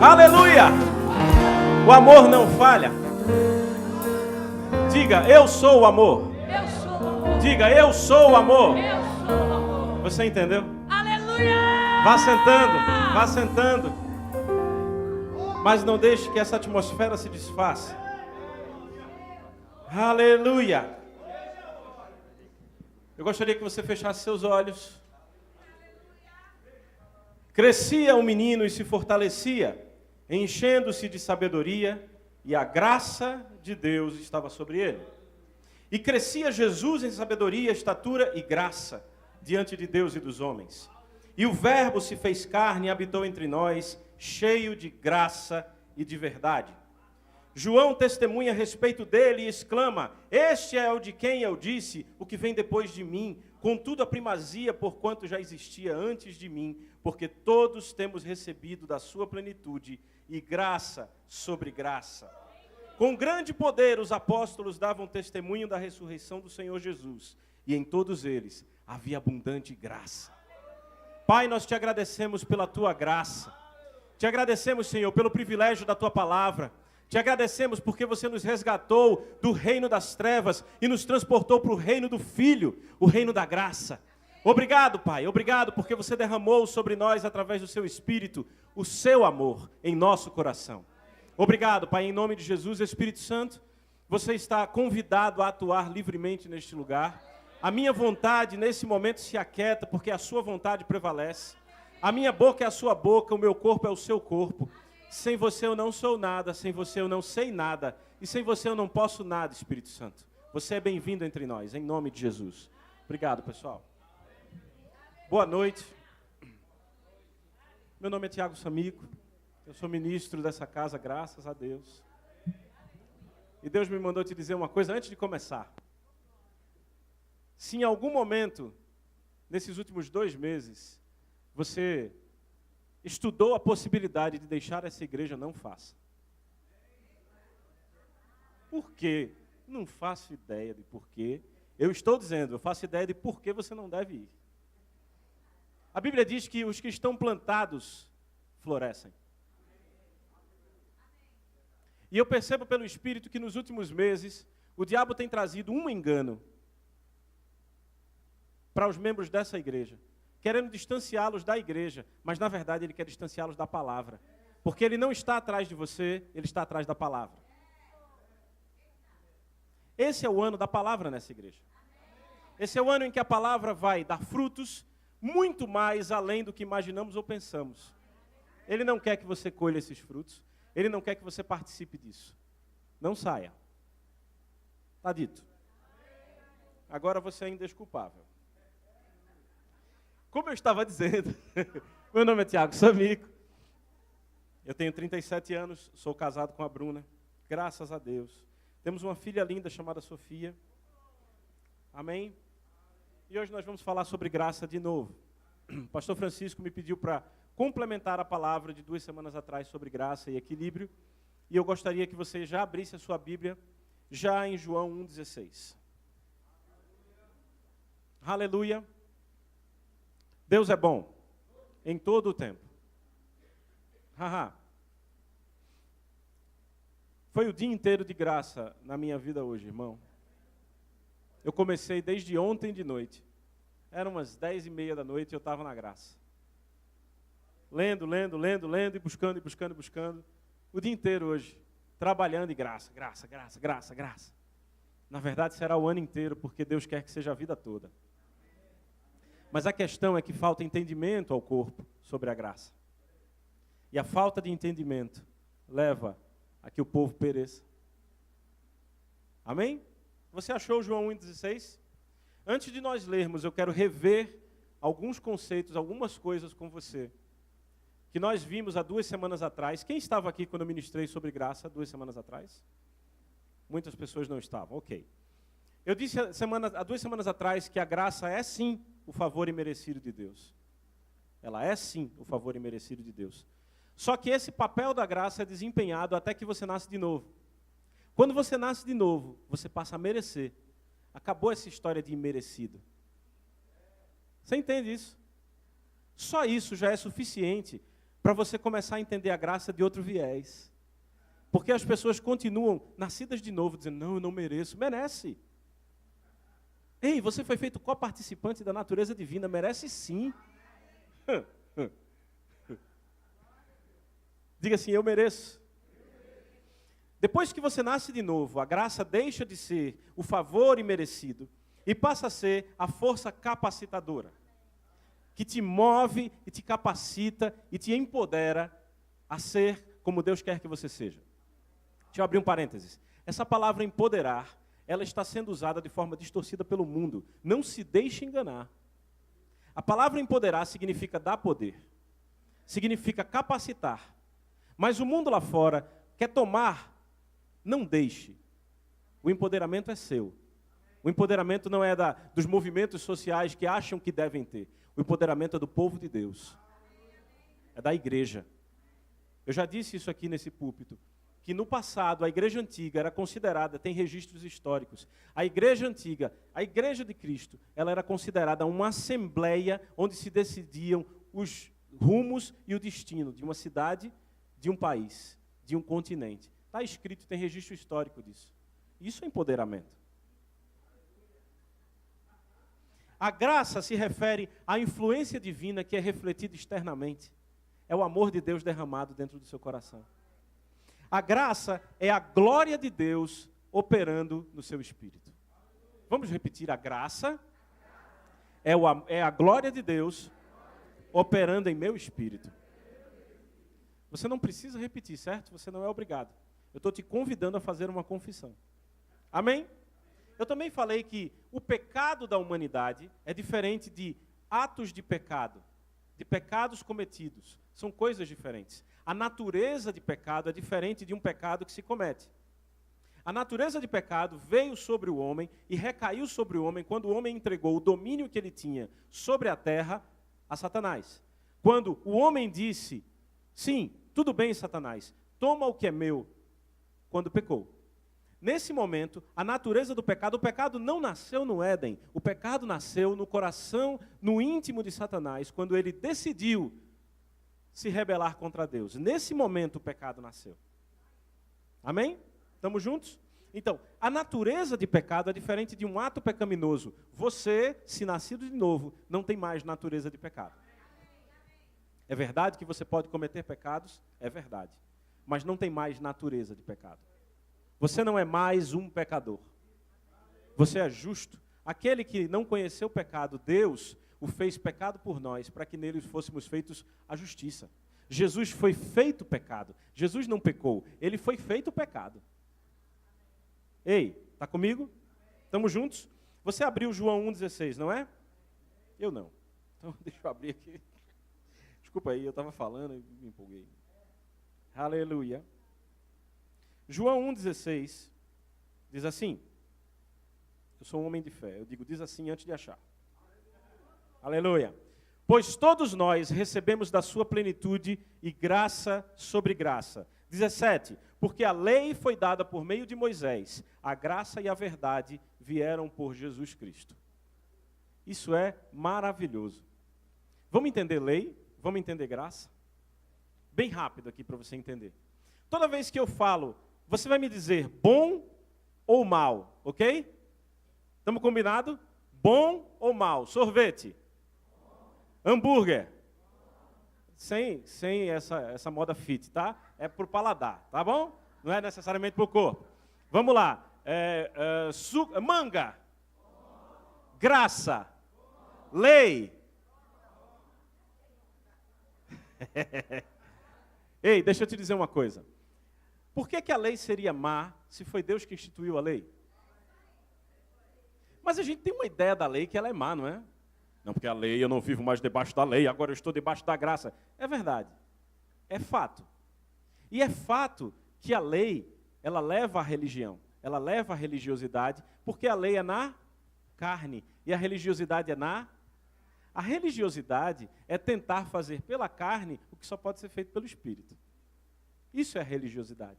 Aleluia! O amor não falha. Diga, eu sou o amor. Eu sou o amor. Diga, eu sou o amor. Eu sou o amor. Você entendeu? Aleluia! Vá sentando, vá sentando. Mas não deixe que essa atmosfera se desfaça. Aleluia! Eu gostaria que você fechasse seus olhos. Crescia o menino e se fortalecia, enchendo-se de sabedoria, e a graça de Deus estava sobre ele. E crescia Jesus em sabedoria, estatura e graça, diante de Deus e dos homens. E o Verbo se fez carne e habitou entre nós, cheio de graça e de verdade. João testemunha a respeito dele e exclama: este é o de quem eu disse, o que vem depois de mim, contudo a primazia, porquanto já existia antes de mim, porque todos temos recebido da sua plenitude, e graça sobre graça. Com grande poder os apóstolos davam testemunho da ressurreição do Senhor Jesus, e em todos eles havia abundante graça. Pai, nós te agradecemos pela tua graça. Te agradecemos, Senhor, pelo privilégio da tua palavra. Te agradecemos porque você nos resgatou do reino das trevas e nos transportou para o reino do Filho, o reino da graça. Obrigado, Pai, obrigado porque você derramou sobre nós, através do seu Espírito, o seu amor em nosso coração. Obrigado, Pai, em nome de Jesus. Espírito Santo, você está convidado a atuar livremente neste lugar. A minha vontade nesse momento se aquieta porque a sua vontade prevalece. A minha boca é a sua boca, o meu corpo é o seu corpo. Sem você eu não sou nada, sem você eu não sei nada, e sem você eu não posso nada, Espírito Santo. Você é bem-vindo entre nós, em nome de Jesus. Obrigado, pessoal. Boa noite. Meu nome é Tiago Samico, eu sou ministro dessa casa, graças a Deus. E Deus me mandou te dizer uma coisa antes de começar. Se em algum momento, nesses últimos 2 meses, você estudou a possibilidade de deixar essa igreja, não faça. Por quê? Não faço ideia de porquê. Eu estou dizendo, eu faço ideia de por que você não deve ir. A Bíblia diz que os que estão plantados florescem. E eu percebo pelo Espírito que nos últimos meses, o diabo tem trazido um engano para os membros dessa igreja, querendo distanciá-los da igreja, mas na verdade ele quer distanciá-los da palavra. Porque ele não está atrás de você, ele está atrás da palavra. Esse é o ano da palavra nessa igreja. Esse é o ano em que a palavra vai dar frutos muito mais além do que imaginamos ou pensamos. Ele não quer que você colha esses frutos, ele não quer que você participe disso. Não saia. Está dito. Agora você é indesculpável. Como eu estava dizendo, meu nome é Tiago Samico, eu tenho 37 anos, sou casado com a Bruna, graças a Deus. Temos uma filha linda chamada Sofia, amém? E hoje nós vamos falar sobre graça de novo. O pastor Francisco me pediu para complementar a palavra de 2 semanas atrás sobre graça e equilíbrio, e eu gostaria que você já abrisse a sua Bíblia, já em João 1,16. Aleluia. Deus é bom, em todo o tempo. Haha. Foi o dia inteiro de graça na minha vida hoje, irmão. Eu comecei desde ontem de noite. Eram umas 10h30 da noite e eu estava na graça. Lendo e buscando. O dia inteiro hoje, trabalhando e graça. Na verdade, será o ano inteiro, porque Deus quer que seja a vida toda. Mas a questão é que falta entendimento ao corpo sobre a graça. E a falta de entendimento leva a que o povo pereça. Amém? Você achou João 1,16? Antes de nós lermos, eu quero rever alguns conceitos, algumas coisas com você, que nós vimos há 2 semanas atrás. Quem estava aqui quando eu ministrei sobre graça 2 semanas atrás? Muitas pessoas não estavam, ok. Eu disse há 2 semanas atrás que a graça é sim o favor imerecido de Deus. Ela é sim o favor imerecido de Deus. Só que esse papel da graça é desempenhado até que você nasce de novo. Quando você nasce de novo, você passa a merecer. Acabou essa história de imerecido. Você entende isso? Só isso já é suficiente para você começar a entender a graça de outro viés. Porque as pessoas continuam nascidas de novo, dizendo, não, eu não mereço. Merece. Ei, você foi feito coparticipante da natureza divina, merece sim. Diga assim, eu mereço. Depois que você nasce de novo, a graça deixa de ser o favor imerecido e passa a ser a força capacitadora, que te move e te capacita e te empodera a ser como Deus quer que você seja. Deixa eu abrir um parênteses. Essa palavra empoderar, ela está sendo usada de forma distorcida pelo mundo. Não se deixe enganar. A palavra empoderar significa dar poder, significa capacitar. Mas o mundo lá fora quer tomar, não deixe. O empoderamento é seu. O empoderamento não é dos movimentos sociais que acham que devem ter. O empoderamento é do povo de Deus. É da igreja. Eu já disse isso aqui nesse púlpito, que no passado a igreja antiga era considerada, tem registros históricos, a igreja antiga, a igreja de Cristo, ela era considerada uma assembleia onde se decidiam os rumos e o destino de uma cidade, de um país, de um continente. Está escrito, tem registro histórico disso. Isso é empoderamento. A graça se refere à influência divina que é refletida externamente. É o amor de Deus derramado dentro do seu coração. A graça é a glória de Deus operando no seu espírito. Vamos repetir, a graça é a glória de Deus operando em meu espírito. Você não precisa repetir, certo? Você não é obrigado. Eu estou te convidando a fazer uma confissão. Amém? Eu também falei que o pecado da humanidade é diferente de atos de pecado, de pecados cometidos. São coisas diferentes. A natureza de pecado é diferente de um pecado que se comete. A natureza de pecado veio sobre o homem e recaiu sobre o homem quando o homem entregou o domínio que ele tinha sobre a terra a Satanás. Quando o homem disse, sim, tudo bem, Satanás, toma o que é meu, quando pecou. Nesse momento, a natureza do pecado, o pecado não nasceu no Éden, o pecado nasceu no coração, no íntimo de Satanás, quando ele decidiu se rebelar contra Deus. Nesse momento o pecado nasceu. Amém? Estamos juntos? Então, a natureza de pecado é diferente de um ato pecaminoso. Você, se nascido de novo, não tem mais natureza de pecado. É verdade que você pode cometer pecados? É verdade. Mas não tem mais natureza de pecado. Você não é mais um pecador. Você é justo. Aquele que não conheceu o pecado, Deus o fez pecado por nós, para que nele fôssemos feitos a justiça. Jesus foi feito pecado. Jesus não pecou, ele foi feito pecado. Ei, está comigo? Estamos juntos? Você abriu João 1,16, não é? Eu não. Então, deixa eu abrir aqui. Desculpa aí, eu estava falando e me empolguei. Aleluia. João 1,16 diz assim, eu sou um homem de fé, eu digo, diz assim antes de achar. Aleluia. Pois todos nós recebemos da sua plenitude e graça sobre graça. 17. Porque a lei foi dada por meio de Moisés, a graça e a verdade vieram por Jesus Cristo. Isso é maravilhoso. Vamos entender lei? Vamos entender graça? Bem rápido aqui para você entender. Toda vez que eu falo, você vai me dizer bom ou mal, ok? Estamos combinados? Bom ou mal? Sorvete? Hambúrguer? Sem essa moda fit, tá? É pro paladar, tá bom? Não é necessariamente pro corpo. Vamos lá. Manga? Graça? Lei? Ei, deixa eu te dizer uma coisa. Por que a lei seria má se foi Deus que instituiu a lei? Mas a gente tem uma ideia da lei que ela é má, não é? Não, porque a lei, eu não vivo mais debaixo da lei, agora eu estou debaixo da graça. É verdade. É fato. E é fato que a lei, ela leva à religião, ela leva à religiosidade, porque a lei é na carne e a religiosidade é na... A religiosidade é tentar fazer pela carne o que só pode ser feito pelo Espírito. Isso é religiosidade.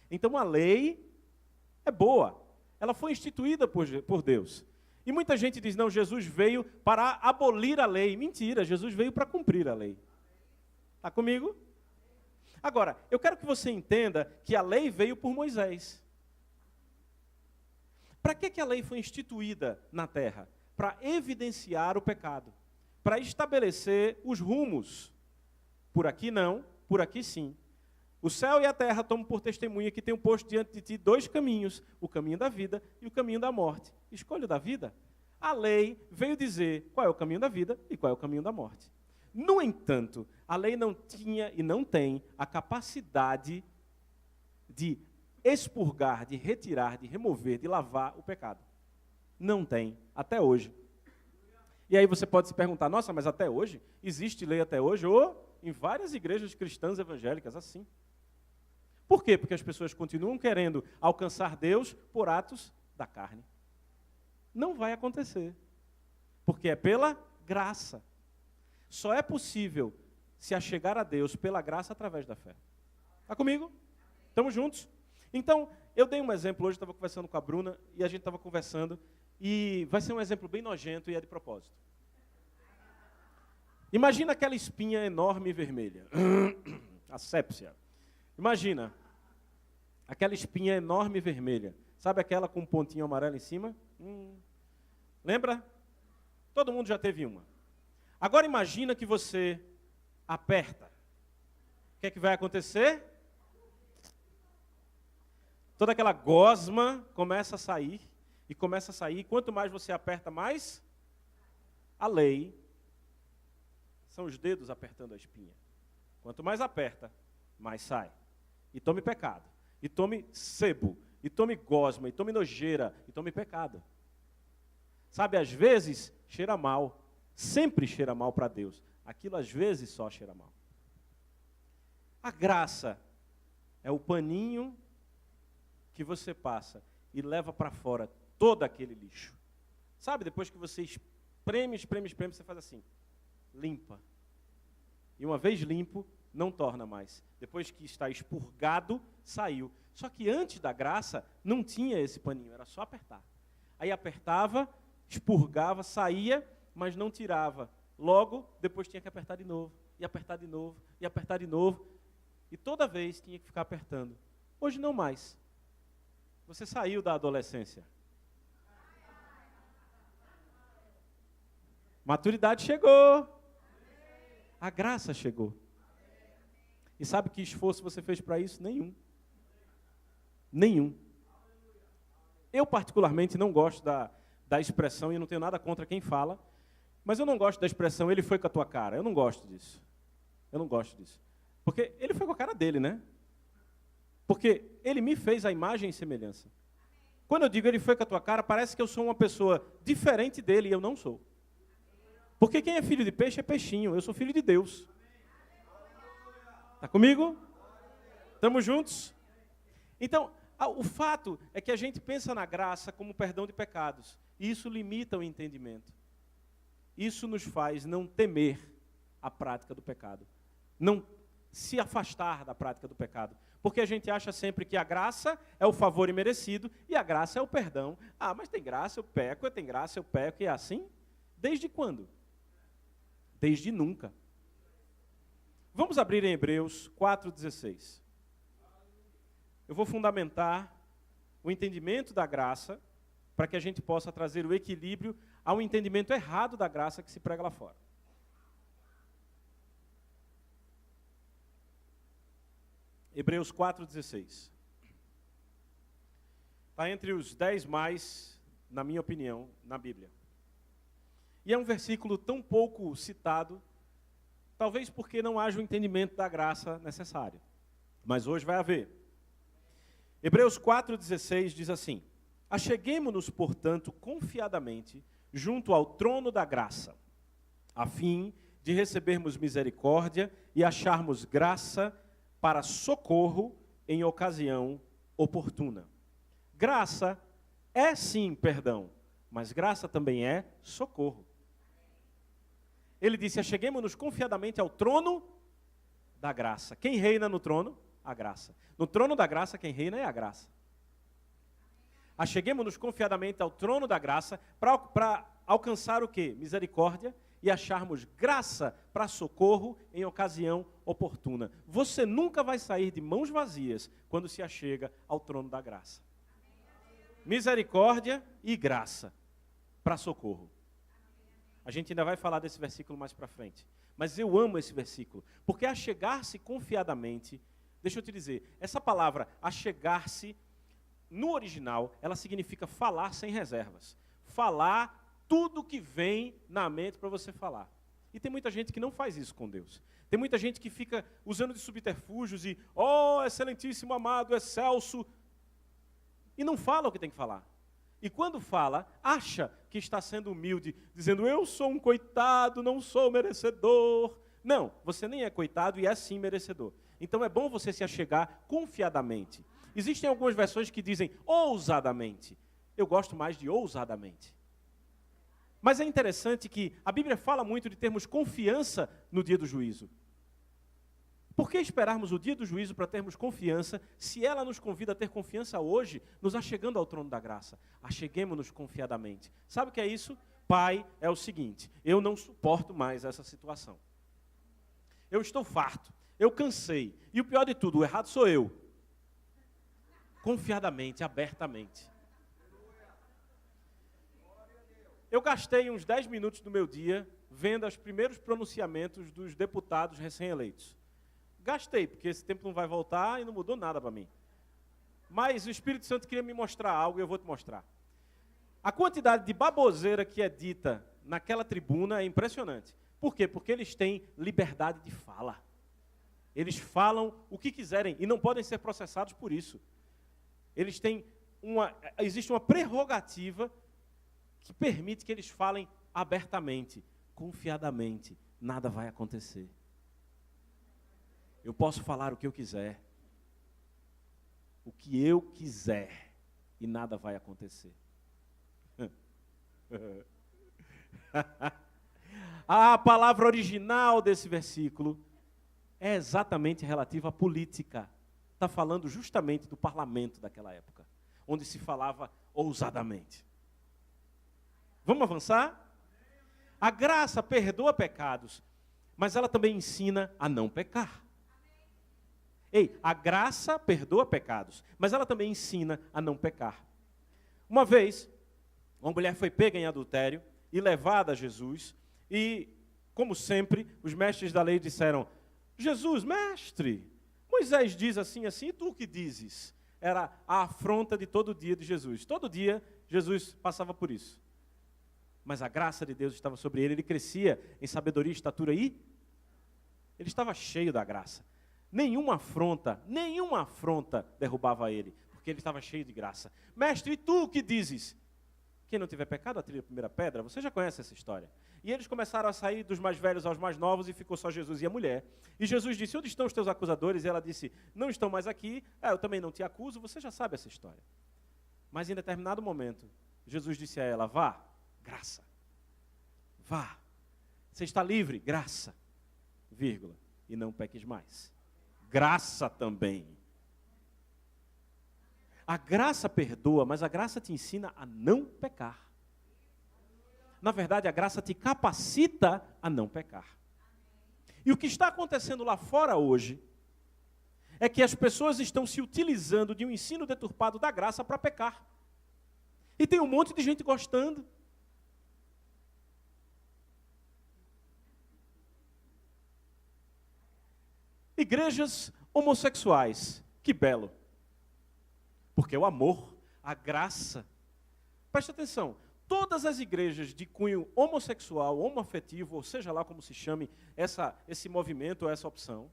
Então a lei é boa. Ela foi instituída por Deus. E muita gente diz, não, Jesus veio para abolir a lei. Mentira, Jesus veio para cumprir a lei. Está comigo? Agora, eu quero que você entenda que a lei veio por Moisés. Para que a lei foi instituída na terra? Para evidenciar o pecado, para estabelecer os rumos. Por aqui não, por aqui sim. O céu e a terra tomam por testemunha que tenho posto diante de ti 2 caminhos, o caminho da vida e o caminho da morte. Escolha o da vida. A lei veio dizer qual é o caminho da vida e qual é o caminho da morte. No entanto, a lei não tinha e não tem a capacidade de expurgar, de retirar, de remover, de lavar o pecado. Não tem, até hoje. E aí você pode se perguntar, nossa, mas até hoje? Existe lei até hoje? Ou em várias igrejas cristãs evangélicas assim. Por quê? Porque as pessoas continuam querendo alcançar Deus por atos da carne. Não vai acontecer. Porque é pela graça. Só é possível se achegar a Deus pela graça através da fé. Está comigo? Estamos juntos? Então, eu dei um exemplo hoje, estava conversando com a Bruna, e a gente estava conversando, e vai ser um exemplo bem nojento e é de propósito. Imagina aquela espinha enorme e vermelha. A sépsia. Imagina, aquela espinha enorme e vermelha. Sabe aquela com um pontinho amarelo em cima? Lembra? Todo mundo já teve uma. Agora imagina que você aperta. O que é que vai acontecer? Toda aquela gosma começa a sair, e começa a sair. Quanto mais você aperta, mais a lei são os dedos apertando a espinha. Quanto mais aperta, mais sai. E tome pecado, e tome sebo, e tome gosma, e tome nojeira, e tome pecado. Sabe, às vezes cheira mal, sempre cheira mal para Deus. Aquilo às vezes só cheira mal. A graça é o paninho que você passa e leva para fora todo aquele lixo. Sabe, depois que você espreme, você faz assim, limpa. E uma vez limpo, não torna mais. Depois que está expurgado, saiu. Só que antes da graça, não tinha esse paninho, era só apertar. Aí apertava, expurgava, saía, mas não tirava. Logo, depois tinha que apertar de novo, e apertar de novo, e apertar de novo. E toda vez tinha que ficar apertando. Hoje não mais. Você saiu da adolescência. Maturidade chegou. A graça chegou. E sabe que esforço você fez para isso? Nenhum. Nenhum. Eu particularmente não gosto da expressão, e não tenho nada contra quem fala, mas eu não gosto da expressão, ele foi com a tua cara. Eu não gosto disso. Eu não gosto disso. Porque ele foi com a cara dele, né? Porque ele me fez a imagem e semelhança. Quando eu digo ele foi com a tua cara, parece que eu sou uma pessoa diferente dele, e eu não sou. Porque quem é filho de peixe é peixinho, eu sou filho de Deus. Está comigo? Estamos juntos? Então, o fato é que a gente pensa na graça como perdão de pecados. E isso limita o entendimento. Isso nos faz não temer a prática do pecado. Não se afastar da prática do pecado. Porque a gente acha sempre que a graça é o favor imerecido e a graça é o perdão. Ah, mas tem graça, eu peco, tem graça, eu peco. E é assim? Desde quando? Desde nunca. Vamos abrir em Hebreus 4,16. Eu vou fundamentar o entendimento da graça para que a gente possa trazer o equilíbrio ao entendimento errado da graça que se prega lá fora. Hebreus 4,16. Está entre os 10 mais, na minha opinião, na Bíblia. E é um versículo tão pouco citado, talvez porque não haja o entendimento da graça necessário. Mas hoje vai haver. Hebreus 4,16 diz assim: acheguemo-nos, portanto, confiadamente junto ao trono da graça, a fim de recebermos misericórdia e acharmos graça para socorro em ocasião oportuna. Graça é sim perdão, mas graça também é socorro. Ele disse: acheguemo-nos confiadamente ao trono da graça. Quem reina no trono? A graça. No trono da graça, quem reina é a graça. Acheguemo-nos confiadamente ao trono da graça para alcançar o quê? Misericórdia e acharmos graça para socorro em ocasião oportuna. Você nunca vai sair de mãos vazias quando se achega ao trono da graça. Misericórdia e graça para socorro. A gente ainda vai falar desse versículo mais para frente. Mas eu amo esse versículo, porque achegar-se confiadamente, deixa eu te dizer, essa palavra achegar-se, no original, ela significa falar sem reservas. Falar tudo que vem na mente para você falar. E tem muita gente que não faz isso com Deus. Tem muita gente que fica usando de subterfúgios e, excelentíssimo, amado, excelso, e não fala o que tem que falar. E quando fala, acha que está sendo humilde, dizendo, eu sou um coitado, não sou merecedor. Não, você nem é coitado e é sim merecedor. Então é bom você se achegar confiadamente. Existem algumas versões que dizem ousadamente. Eu gosto mais de ousadamente. Mas é interessante que a Bíblia fala muito de termos confiança no dia do juízo. Por que esperarmos o dia do juízo para termos confiança, se ela nos convida a ter confiança hoje, nos achegando ao trono da graça? Acheguemo-nos confiadamente. Sabe o que é isso? Pai, é o seguinte, eu não suporto mais essa situação. Eu estou farto, eu cansei. E o pior de tudo, o errado sou eu. Confiadamente, abertamente. Eu gastei uns 10 minutos do meu dia vendo os primeiros pronunciamentos dos deputados recém-eleitos. Gastei, porque esse tempo não vai voltar e não mudou nada para mim. Mas o Espírito Santo queria me mostrar algo e eu vou te mostrar. A quantidade de baboseira que é dita naquela tribuna é impressionante. Por quê? Porque eles têm liberdade de fala. Eles falam o que quiserem e não podem ser processados por isso. Eles têm existe uma prerrogativa que permite que eles falem abertamente, confiadamente. Nada vai acontecer. Eu posso falar o que eu quiser. O que eu quiser. E nada vai acontecer. A palavra original desse versículo é exatamente relativa à política. Está falando justamente do parlamento daquela época, onde se falava ousadamente. Vamos avançar? A graça perdoa pecados, mas ela também ensina a não pecar. Ei, a graça perdoa pecados, mas ela também ensina a não pecar. Uma vez, uma mulher foi pega em adultério e levada a Jesus, e, como sempre, os mestres da lei disseram, Jesus, mestre, Moisés diz assim, assim, e tu o que dizes? Era a afronta de todo dia de Jesus. Todo dia, Jesus passava por isso. Mas a graça de Deus estava sobre ele, ele crescia em sabedoria, estatura e ele estava cheio da graça. Nenhuma afronta derrubava ele, porque ele estava cheio de graça. Mestre, e tu o que dizes? Quem não tiver pecado, atire a primeira pedra. Você já conhece essa história. E eles começaram a sair dos mais velhos aos mais novos e ficou só Jesus e a mulher. E Jesus disse, onde estão os teus acusadores? E ela disse, não estão mais aqui, eu também não te acuso, você já sabe essa história. Mas em determinado momento, Jesus disse a ela, vá, graça, vá, você está livre, graça, vírgula, e não peques mais. Graça também. A graça perdoa, mas a graça te ensina a não pecar. Na verdade, a graça te capacita a não pecar. E o que está acontecendo lá fora hoje é que as pessoas estão se utilizando de um ensino deturpado da graça para pecar. E tem um monte de gente gostando. Igrejas homossexuais, que belo. Porque o amor, a graça, presta atenção, todas as igrejas de cunho homossexual, homoafetivo, ou seja lá como se chame esse movimento, essa opção,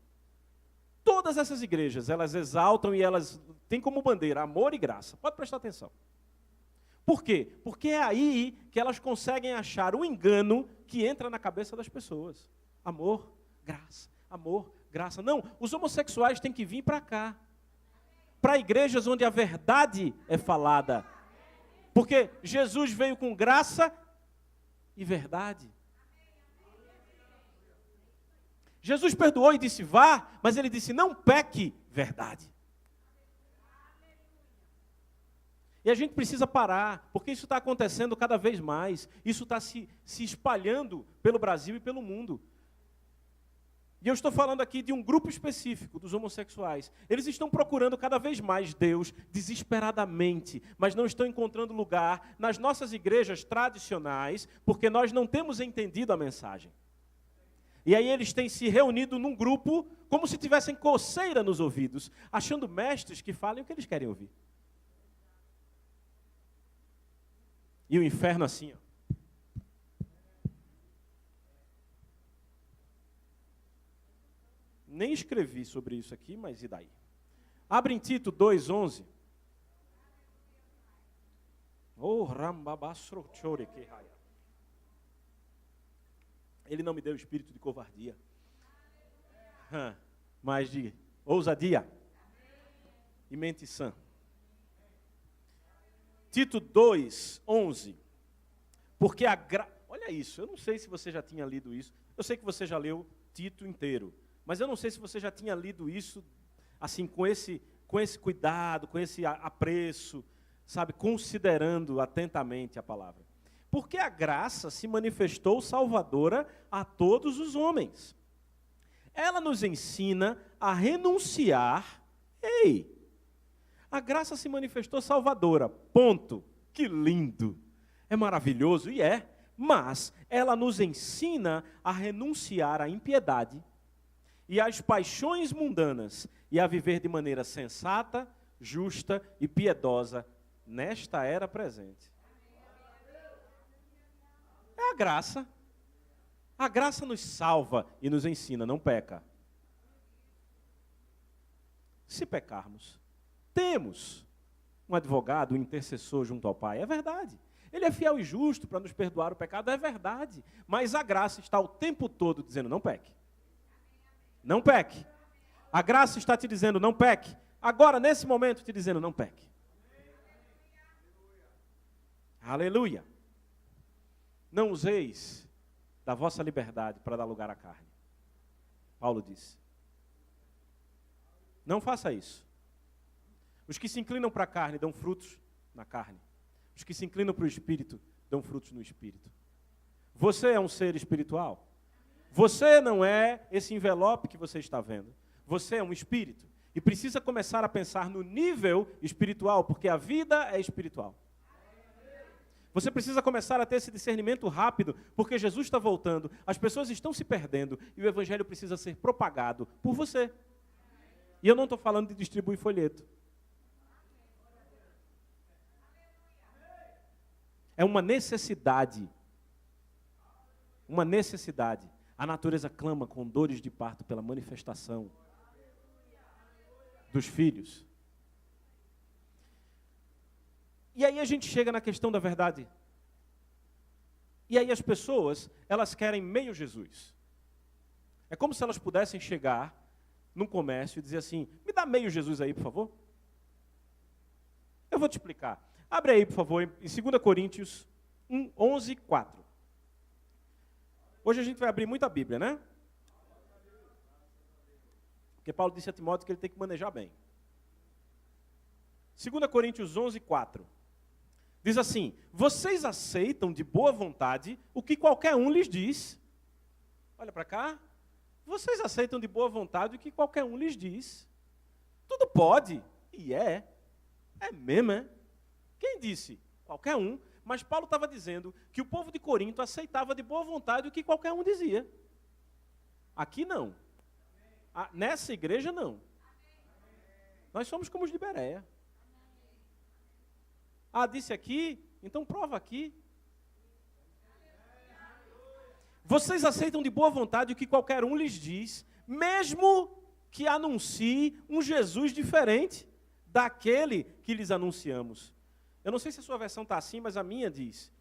todas essas igrejas, elas exaltam e elas têm como bandeira amor e graça. Pode prestar atenção. Por quê? Porque é aí que elas conseguem achar o engano que entra na cabeça das pessoas. Amor, graça, amor, graça. Não, os homossexuais têm que vir para cá. Para igrejas onde a verdade é falada. Porque Jesus veio com graça e verdade. Jesus perdoou e disse, vá, mas ele disse, não peque, verdade. E a gente precisa parar, porque isso está acontecendo cada vez mais. Isso está se espalhando pelo Brasil e pelo mundo. E eu estou falando aqui de um grupo específico, dos homossexuais. Eles estão procurando cada vez mais Deus, desesperadamente, mas não estão encontrando lugar nas nossas igrejas tradicionais, porque nós não temos entendido a mensagem. E aí eles têm se reunido num grupo, como se tivessem coceira nos ouvidos, achando mestres que falem o que eles querem ouvir. E o inferno assim, ó. Nem escrevi sobre isso aqui, mas e daí? Abre em Tito 2:11. Oh, Ele não me deu espírito de covardia, mas de ousadia e mente sã. Tito 2:11. Porque olha isso, eu não sei se você já tinha lido isso. Eu sei que você já leu Tito inteiro. Mas eu não sei se você já tinha lido isso, assim, com esse cuidado, com esse apreço, sabe, considerando atentamente a palavra. Porque a graça se manifestou salvadora a todos os homens. Ela nos ensina a renunciar. A graça se manifestou salvadora, ponto. Que lindo, é maravilhoso, e é. Mas ela nos ensina a renunciar à impiedade e às paixões mundanas, e a viver de maneira sensata, justa e piedosa nesta era presente. É a graça. A graça nos salva e nos ensina, não peca. Se pecarmos, temos um advogado, um intercessor junto ao Pai, é verdade. Ele é fiel e justo para nos perdoar o pecado, é verdade. Mas a graça está o tempo todo dizendo, não peque. Não peque. A graça está te dizendo, não peque. Agora, nesse momento, te dizendo, não peque. Aleluia. Não useis da vossa liberdade para dar lugar à carne. Paulo disse. Não faça isso. Os que se inclinam para a carne dão frutos na carne. Os que se inclinam para o Espírito dão frutos no Espírito. Você é um ser espiritual. Você não é esse envelope que você está vendo. Você é um espírito. E precisa começar a pensar no nível espiritual, porque a vida é espiritual. Você precisa começar a ter esse discernimento rápido, porque Jesus está voltando, as pessoas estão se perdendo, e o Evangelho precisa ser propagado por você. E eu não estou falando de distribuir folheto. É uma necessidade. Uma necessidade. A natureza clama com dores de parto pela manifestação dos filhos. E aí a gente chega na questão da verdade. E aí as pessoas, elas querem meio Jesus. É como se elas pudessem chegar num comércio e dizer assim, me dá meio Jesus aí, por favor. Eu vou te explicar. Abre aí, por favor, em 2 Coríntios 11:4. Hoje a gente vai abrir muito a Bíblia, né? Porque Paulo disse a Timóteo que ele tem que manejar bem. 2 Coríntios 11:4. Diz assim, vocês aceitam de boa vontade o que qualquer um lhes diz. Olha para cá. Vocês aceitam de boa vontade o que qualquer um lhes diz. Tudo pode. E é. É mesmo, é? Quem disse? Qualquer um. Mas Paulo estava dizendo que o povo de Corinto aceitava de boa vontade o que qualquer um dizia. Aqui não. Nessa igreja não. Nós somos como os de Bereia. Disse aqui, então prova aqui. Vocês aceitam de boa vontade o que qualquer um lhes diz, mesmo que anuncie um Jesus diferente daquele que lhes anunciamos. Eu não sei se a sua versão está assim, mas a minha diz.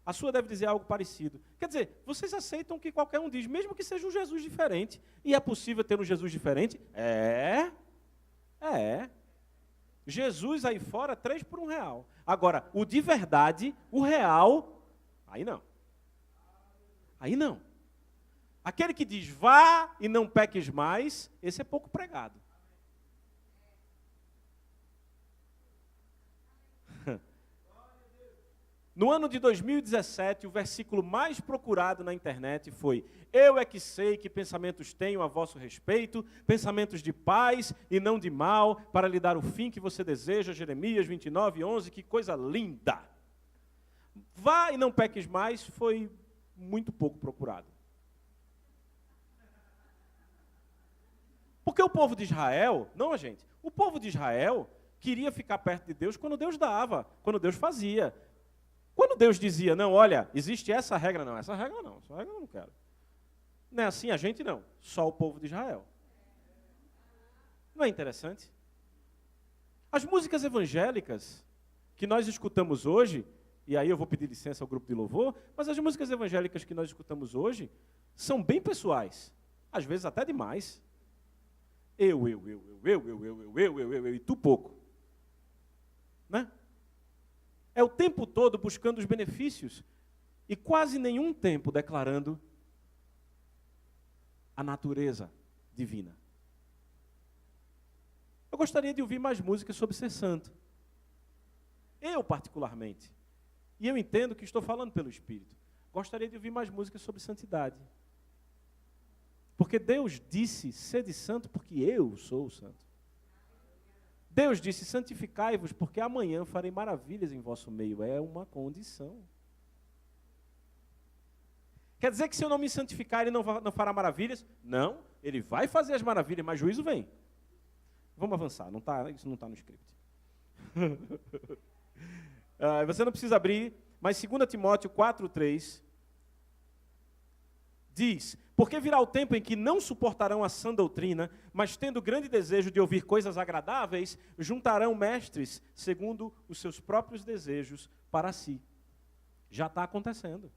A sua deve dizer algo parecido. Quer dizer, vocês aceitam que qualquer um diz, mesmo que seja um Jesus diferente. E é possível ter um Jesus diferente? É. Jesus aí fora, 3 por R$1. Agora, o de verdade, o real, aí não. Aí não. Aquele que diz, vá e não peques mais, esse é pouco pregado. No ano de 2017, o versículo mais procurado na internet foi: eu é que sei que pensamentos tenho a vosso respeito, pensamentos de paz e não de mal, para lhe dar o fim que você deseja. Jeremias 29:11, que coisa linda. Vá e não peques mais, foi muito pouco procurado. Porque o povo de Israel, não, gente, o povo de Israel queria ficar perto de Deus quando Deus dava, quando Deus fazia. Quando Deus dizia, não, olha, existe essa regra não eu não quero. Não é assim a gente não, só o povo de Israel. Não é interessante? As músicas evangélicas que nós escutamos hoje, e aí eu vou pedir licença ao grupo de louvor, mas as músicas evangélicas que nós escutamos hoje são bem pessoais, às vezes até demais. Eu, e tu pouco. Né? É o tempo todo buscando os benefícios e quase nenhum tempo declarando a natureza divina. Eu gostaria de ouvir mais músicas sobre ser santo. Eu, particularmente, e eu entendo que estou falando pelo Espírito, gostaria de ouvir mais músicas sobre santidade. Porque Deus disse, sede santo, porque eu sou santo. Deus disse, santificai-vos, porque amanhã farei maravilhas em vosso meio. É uma condição. Quer dizer que se eu não me santificar, ele não fará maravilhas? Não, ele vai fazer as maravilhas, mas juízo vem. Vamos avançar, isso não está no script. Você não precisa abrir, mas 2 Timóteo 4:3 diz: porque virá o tempo em que não suportarão a sã doutrina, mas tendo grande desejo de ouvir coisas agradáveis, juntarão mestres segundo os seus próprios desejos para si. Já está acontecendo.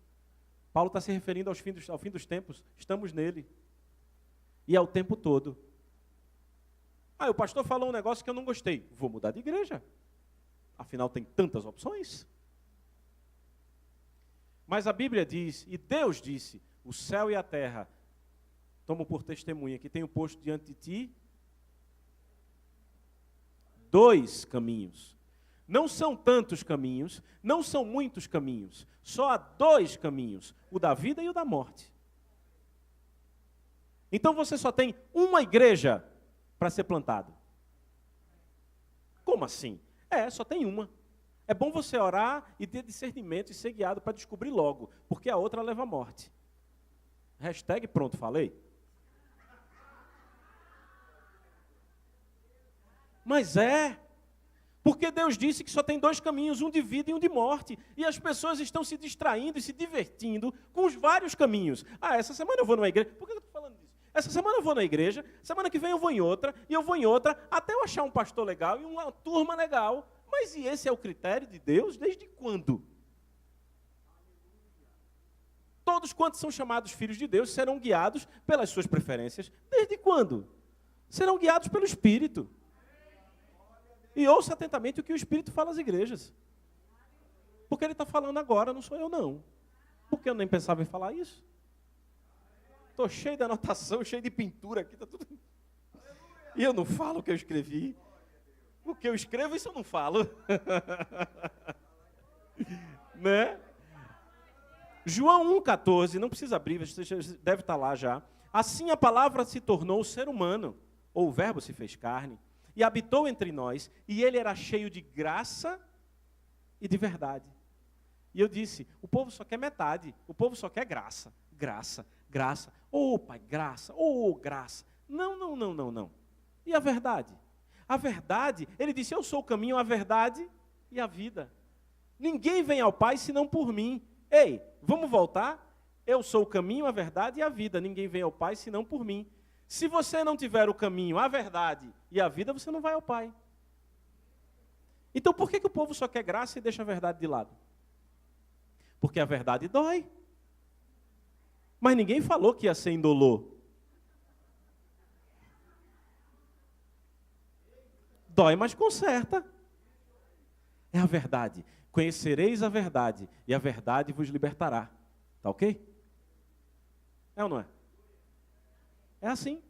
Paulo está se referindo ao fim dos tempos, estamos nele. E é o tempo todo. O pastor falou um negócio que eu não gostei. Vou mudar de igreja. Afinal, tem tantas opções. Mas a Bíblia diz, e Deus disse, o céu e a terra, tomo por testemunha, que tenho posto diante de ti 2 caminhos. Não são tantos caminhos, não são muitos caminhos, só há 2 caminhos, o da vida e o da morte. Então você só tem uma igreja para ser plantado. Como assim? Só tem uma. É bom você orar e ter discernimento e ser guiado para descobrir logo, porque a outra leva à morte. Hashtag pronto, falei. Mas porque Deus disse que só tem 2 caminhos, um de vida e um de morte. E as pessoas estão se distraindo e se divertindo com os vários caminhos. Essa semana eu vou numa igreja. Por que eu estou falando disso? Essa semana eu vou na igreja, semana que vem eu vou em outra, e eu vou em outra, até eu achar um pastor legal e uma turma legal. Mas e esse é o critério de Deus? Desde quando? Todos quantos são chamados filhos de Deus serão guiados pelas suas preferências. Desde quando? Serão guiados pelo Espírito. E ouça atentamente o que o Espírito fala às igrejas. Porque ele está falando agora, não sou eu não. Porque eu nem pensava em falar isso. Estou cheio de anotação, cheio de pintura aqui, tá tudo. E eu não falo o que eu escrevi. O que eu escrevo, isso eu não falo. Né? João 1,14, não precisa abrir, você deve estar lá já. Assim a palavra se tornou ser humano, ou o verbo se fez carne, e habitou entre nós, e ele era cheio de graça e de verdade. E eu disse, o povo só quer metade, o povo só quer graça, graça, graça. Pai, graça, graça. Não. E a verdade? A verdade, ele disse, eu sou o caminho, a verdade e a vida. Ninguém vem ao Pai senão por mim. Ei, vamos voltar? Eu sou o caminho, a verdade e a vida. Ninguém vem ao Pai senão por mim. Se você não tiver o caminho, a verdade e a vida, você não vai ao Pai. Então por que o povo só quer graça e deixa a verdade de lado? Porque a verdade dói. Mas ninguém falou que ia ser indolor. Dói, mas conserta. É a verdade. Conhecereis a verdade, e a verdade vos libertará. Tá ok? É ou não é? É assim.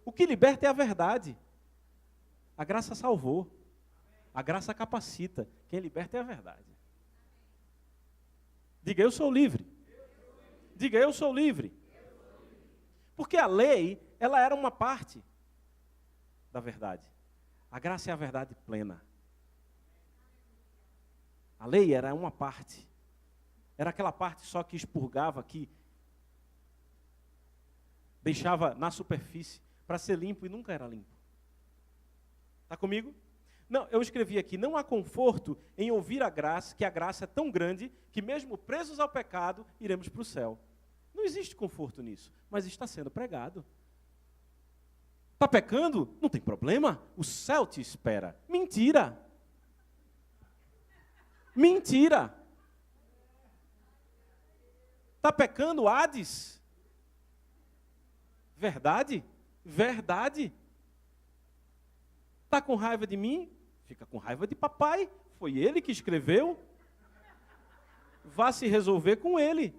O que liberta é a verdade. A graça salvou. A graça capacita. Quem liberta é a verdade. Diga, eu sou livre. Diga, eu sou livre. Porque a lei, ela era uma parte da verdade. A graça é a verdade plena. A lei era uma parte. Era aquela parte só que expurgava, que deixava na superfície para ser limpo e nunca era limpo. Está comigo? Não, eu escrevi aqui, não há conforto em ouvir a graça, que a graça é tão grande que mesmo presos ao pecado, iremos para o céu. Não existe conforto nisso, mas está sendo pregado. Está pecando? Não tem problema, o céu te espera. Mentira! Mentira! Está pecando, Hades? Verdade? Verdade. Está com raiva de mim? Fica com raiva de papai. Foi ele que escreveu. Vá se resolver com ele.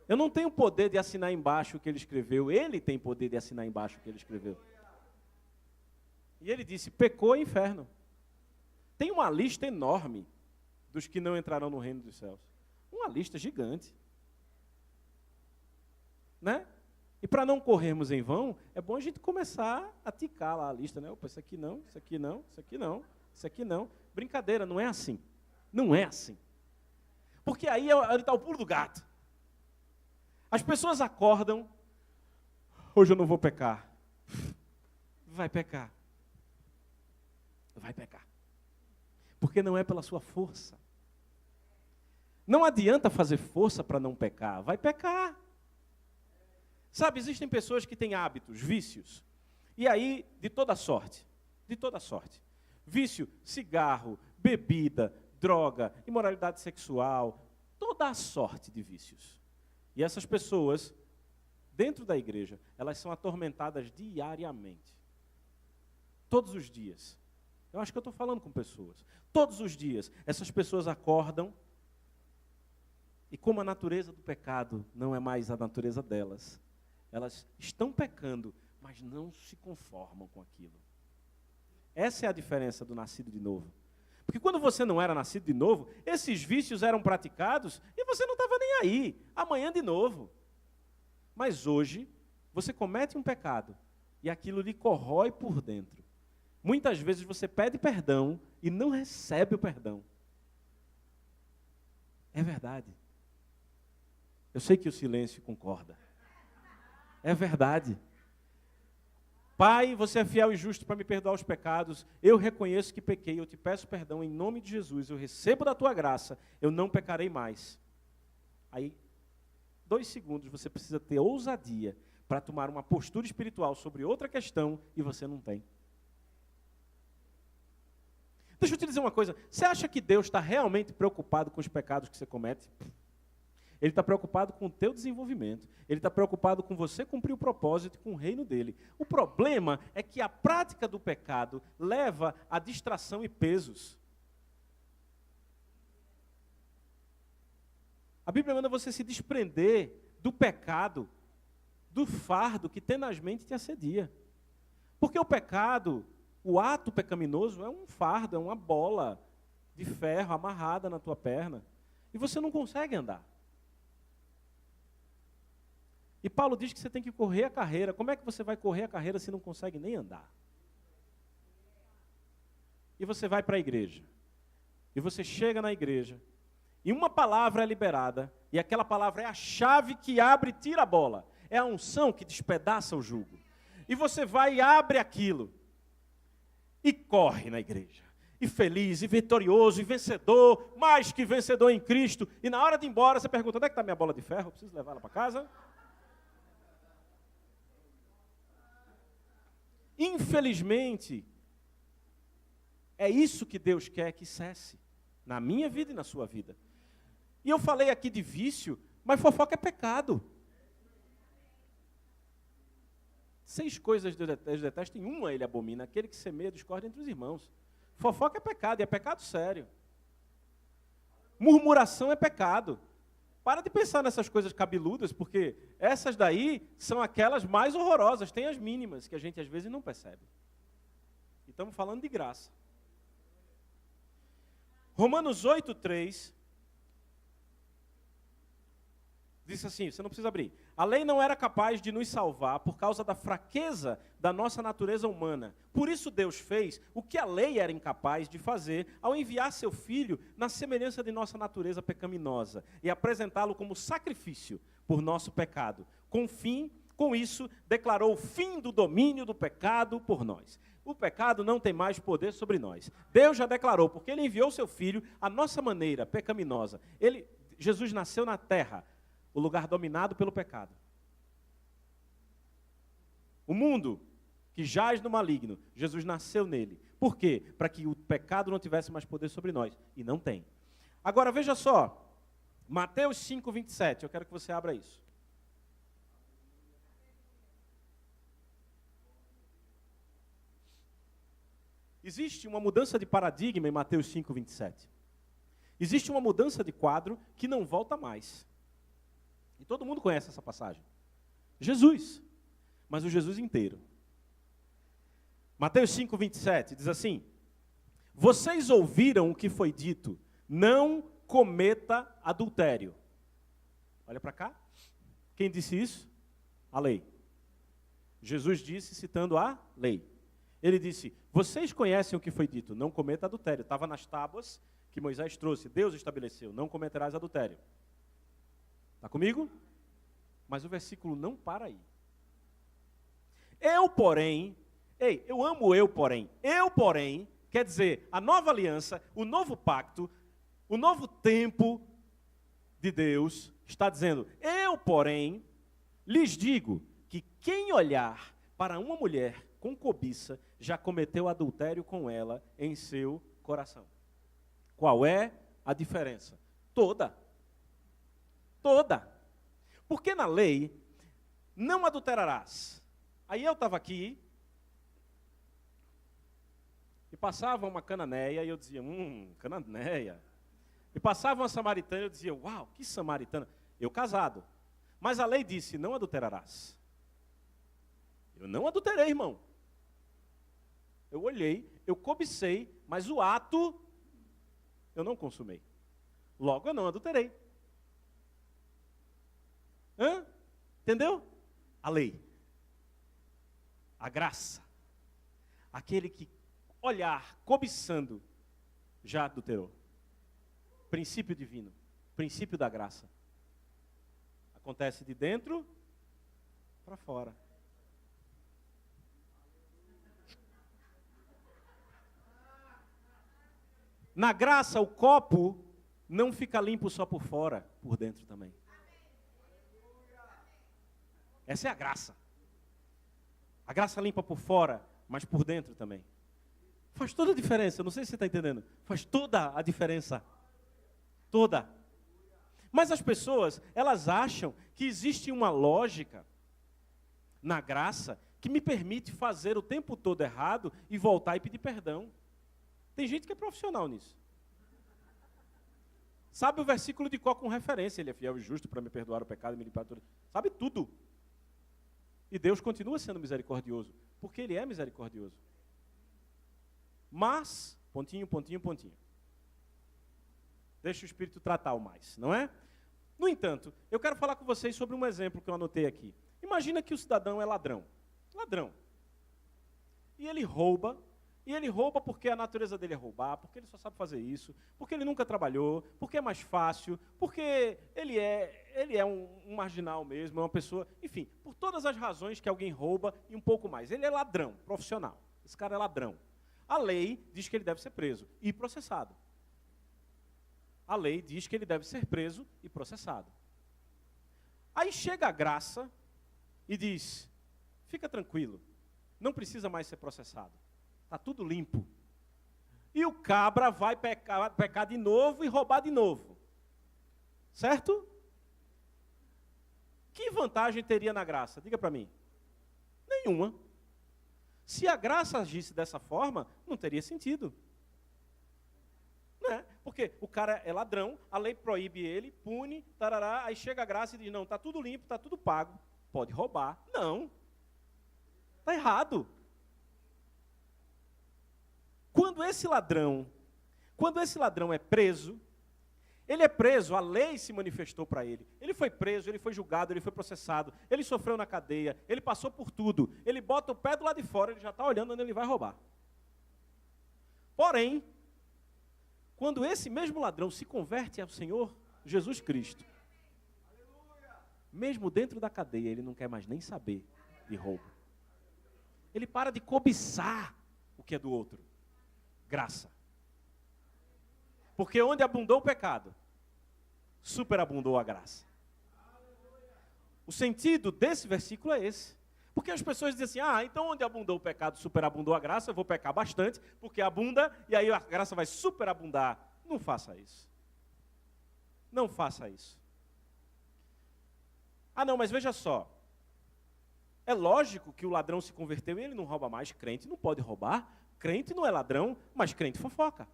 Eu não tenho poder de assinar embaixo o que ele escreveu. Ele tem poder de assinar embaixo o que ele escreveu. E ele disse, pecou é inferno. Tem uma lista enorme dos que não entrarão no reino dos céus. Uma lista gigante. Né? E para não corrermos em vão, é bom a gente começar a ticar lá a lista, né? Opa, isso aqui não, isso aqui não, isso aqui não, isso aqui não. Brincadeira, não é assim. Não é assim. Porque aí está o pulo do gato. As pessoas acordam, hoje eu não vou pecar. Vai pecar. Vai pecar. Porque não é pela sua força. Não adianta fazer força para não pecar, vai pecar. Sabe, existem pessoas que têm hábitos, vícios, e aí, de toda sorte, vício, cigarro, bebida, droga, imoralidade sexual, toda a sorte de vícios. E essas pessoas, dentro da igreja, elas são atormentadas diariamente. Todos os dias. Eu acho que eu estou falando com pessoas. Todos os dias, essas pessoas acordam, e como a natureza do pecado não é mais a natureza delas, elas estão pecando, mas não se conformam com aquilo. Essa é a diferença do nascido de novo. Porque quando você não era nascido de novo, esses vícios eram praticados e você não estava nem aí. Amanhã de novo. Mas hoje, você comete um pecado e aquilo lhe corrói por dentro. Muitas vezes você pede perdão e não recebe o perdão. É verdade. Eu sei que o silêncio concorda. É verdade. Pai, você é fiel e justo para me perdoar os pecados. Eu reconheço que pequei, eu te peço perdão em nome de Jesus. Eu recebo da tua graça, eu não pecarei mais. Aí, 2 segundos, você precisa ter ousadia para tomar uma postura espiritual sobre outra questão e você não tem. Deixa eu te dizer uma coisa. Você acha que Deus está realmente preocupado com os pecados que você comete? Ele está preocupado com o teu desenvolvimento. Ele está preocupado com você cumprir o propósito com o reino dele. O problema é que a prática do pecado leva a distração e pesos. A Bíblia manda você se desprender do pecado, do fardo que tenazmente te assedia. Porque o pecado, o ato pecaminoso é um fardo, é uma bola de ferro amarrada na tua perna. E você não consegue andar. E Paulo diz que você tem que correr a carreira. Como é que você vai correr a carreira se não consegue nem andar? E você vai para a igreja. E você chega na igreja. E uma palavra é liberada. E aquela palavra é a chave que abre e tira a bola. É a unção que despedaça o jugo. E você vai e abre aquilo. E corre na igreja. E feliz, e vitorioso, e vencedor. Mais que vencedor em Cristo. E na hora de ir embora, você pergunta, onde é que está minha bola de ferro? Eu preciso levar ela para casa? Infelizmente, é isso que Deus quer que cesse, na minha vida e na sua vida. E eu falei aqui de vício, mas fofoca é pecado. 6 coisas Deus detesta, em uma ele abomina, aquele que semeia discórdia entre os irmãos. Fofoca é pecado, e é pecado sério. Murmuração é pecado. Para de pensar nessas coisas cabeludas, porque essas daí são aquelas mais horrorosas, tem as mínimas, que a gente às vezes não percebe. E estamos falando de graça. Romanos 8:3 diz assim, você não precisa abrir. A lei não era capaz de nos salvar por causa da fraqueza da nossa natureza humana. Por isso Deus fez o que a lei era incapaz de fazer ao enviar seu Filho na semelhança de nossa natureza pecaminosa e apresentá-lo como sacrifício por nosso pecado. Com isso, declarou o fim do domínio do pecado por nós. O pecado não tem mais poder sobre nós. Deus já declarou, porque Ele enviou seu Filho à nossa maneira pecaminosa. Jesus nasceu na terra, o lugar dominado pelo pecado. O mundo que jaz no maligno, Jesus nasceu nele. Por quê? Para que o pecado não tivesse mais poder sobre nós. E não tem. Agora veja só, Mateus 5:27, eu quero que você abra isso. Existe uma mudança de paradigma em Mateus 5:27. Existe uma mudança de quadro que não volta mais. E todo mundo conhece essa passagem. Jesus, mas o Jesus inteiro. Mateus 5:27 diz assim: vocês ouviram o que foi dito, não cometa adultério. Olha para cá. Quem disse isso? A lei. Jesus disse, citando a lei. Ele disse, vocês conhecem o que foi dito, não cometa adultério. Estava nas tábuas que Moisés trouxe, Deus estabeleceu, não cometerás adultério. Está comigo? Mas o versículo não para aí. Eu, porém, quer dizer, a nova aliança, o novo pacto, o novo tempo de Deus, está dizendo, eu, porém, lhes digo que quem olhar para uma mulher com cobiça, já cometeu adultério com ela em seu coração. Qual é a diferença? Toda. Porque na lei, não adulterarás. Aí eu estava aqui, e passava uma cananeia, e eu dizia, cananeia. E passava uma samaritana, e eu dizia, uau, que samaritana. Eu casado. Mas a lei disse, não adulterarás. Eu não adulterei, irmão. Eu olhei, eu cobicei, mas o ato eu não consumei. Logo eu não adulterei. Entendeu? A lei. A graça. Aquele que olhar, cobiçando, já adulterou. Princípio divino. Princípio da graça. Acontece de dentro para fora. Na graça, o copo não fica limpo só por fora, por dentro também. Essa é a graça. A graça limpa por fora, mas por dentro também. Faz toda a diferença, não sei se você está entendendo. Faz toda a diferença. Toda. Mas as pessoas, elas acham que existe uma lógica na graça que me permite fazer o tempo todo errado e voltar e pedir perdão. Tem gente que é profissional nisso. Sabe o versículo de cor com referência. Ele é fiel e justo para me perdoar o pecado e me limpar tudo. Sabe tudo. E Deus continua sendo misericordioso. Porque Ele é misericordioso. Mas, pontinho. Deixa o Espírito tratar o mais, não é? No entanto, eu quero falar com vocês sobre um exemplo que eu anotei aqui. Imagina que o cidadão é ladrão. E ele rouba porque a natureza dele é roubar, porque ele só sabe fazer isso, porque ele nunca trabalhou, porque é mais fácil, porque ele é um marginal mesmo, é uma pessoa, enfim, por todas as razões que alguém rouba e um pouco mais. Ele é ladrão, profissional. Esse cara é ladrão. A lei diz que ele deve ser preso e processado. A lei diz que ele deve ser preso e processado. Aí chega a graça e diz, fica tranquilo, não precisa mais ser processado. Está tudo limpo. E o cabra vai pecar de novo e roubar de novo. Certo? Que vantagem teria na graça? Diga para mim. Nenhuma. Se a graça agisse dessa forma, não teria sentido. Não é? Porque o cara é ladrão, a lei proíbe ele, pune, tarará, aí chega a graça e diz, não, está tudo limpo, está tudo pago, pode roubar. Não. Está errado. Quando esse ladrão Quando esse ladrão é preso, ele é preso, a lei se manifestou para ele. Ele foi preso, ele foi julgado, ele foi processado, ele sofreu na cadeia, ele passou por tudo. Ele bota o pé do lado de fora, ele já está olhando onde ele vai roubar. Porém, quando esse mesmo ladrão se converte ao Senhor Jesus Cristo, mesmo dentro da cadeia, ele não quer mais nem saber de roubo. Ele para de cobiçar o que é do outro. Graça. Porque onde abundou o pecado, superabundou a graça. O sentido desse versículo é esse. Porque as pessoas dizem assim, então onde abundou o pecado, superabundou a graça, eu vou pecar bastante, porque abunda, e aí a graça vai superabundar. Não faça isso. Não faça isso. Não, mas veja só. É lógico que o ladrão se converteu e ele não rouba mais. Crente não pode roubar. Crente não é ladrão, mas crente fofoca.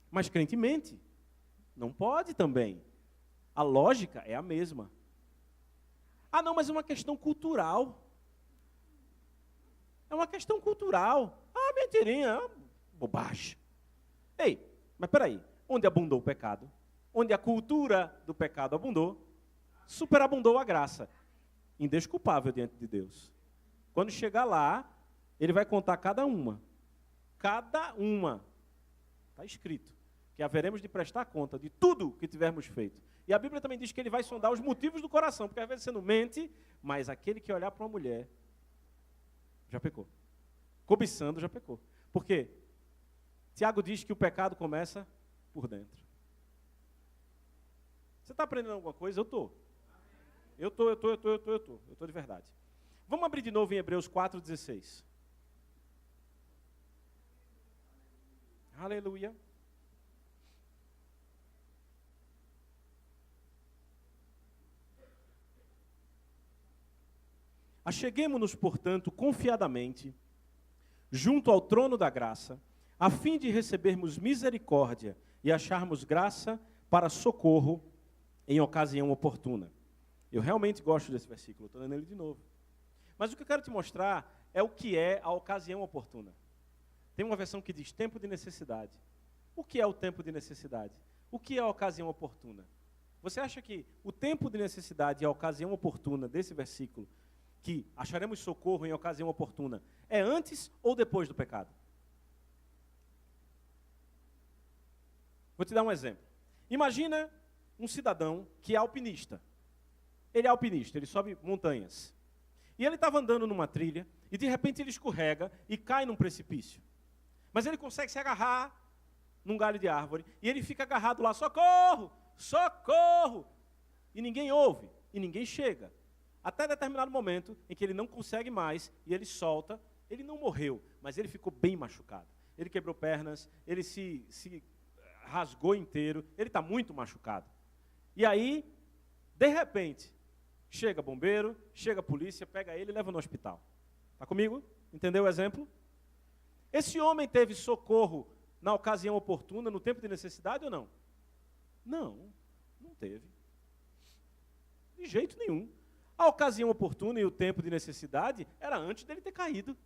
Mas crente mente. Não pode também. A lógica é a mesma. Não, mas é uma questão cultural. É uma questão cultural. Mentirinha, bobagem. Ei, mas peraí. Onde abundou o pecado? Onde a cultura do pecado abundou, superabundou a graça. Indesculpável diante de Deus. Quando chegar lá, ele vai contar cada uma. Cada uma. Está escrito. Que haveremos de prestar conta de tudo que tivermos feito. E a Bíblia também diz que ele vai sondar os motivos do coração. Porque às vezes você não mente, mas aquele que olhar para uma mulher, já pecou. Cobiçando, já pecou. Por quê? Tiago diz que o pecado começa por dentro. Você está aprendendo alguma coisa? Eu estou. Eu estou de verdade. Vamos abrir de novo em Hebreus 4,16. Aleluia. Acheguemo-nos, portanto, confiadamente, junto ao trono da graça, a fim de recebermos misericórdia e acharmos graça para socorro em ocasião oportuna. Eu realmente gosto desse versículo, estou lendo ele de novo. Mas o que eu quero te mostrar é o que é a ocasião oportuna. Tem uma versão que diz tempo de necessidade. O que é o tempo de necessidade? O que é a ocasião oportuna? Você acha que o tempo de necessidade e a ocasião oportuna desse versículo, que acharemos socorro em ocasião oportuna, é antes ou depois do pecado? Vou te dar um exemplo. Imagina um cidadão que é alpinista. Ele é alpinista, ele sobe montanhas. E ele estava andando numa trilha, e de repente ele escorrega e cai num precipício. Mas ele consegue se agarrar num galho de árvore, e ele fica agarrado lá, socorro, socorro! E ninguém ouve, e ninguém chega. Até determinado momento em que ele não consegue mais, e ele solta, ele não morreu, mas ele ficou bem machucado. Ele quebrou pernas, ele se rasgou inteiro, ele está muito machucado. E aí, de repente, chega bombeiro, chega a polícia, pega ele e leva no hospital. Está comigo? Entendeu o exemplo? Esse homem teve socorro na ocasião oportuna, no tempo de necessidade ou não? Não, não teve. De jeito nenhum. A ocasião oportuna e o tempo de necessidade era antes dele ter caído.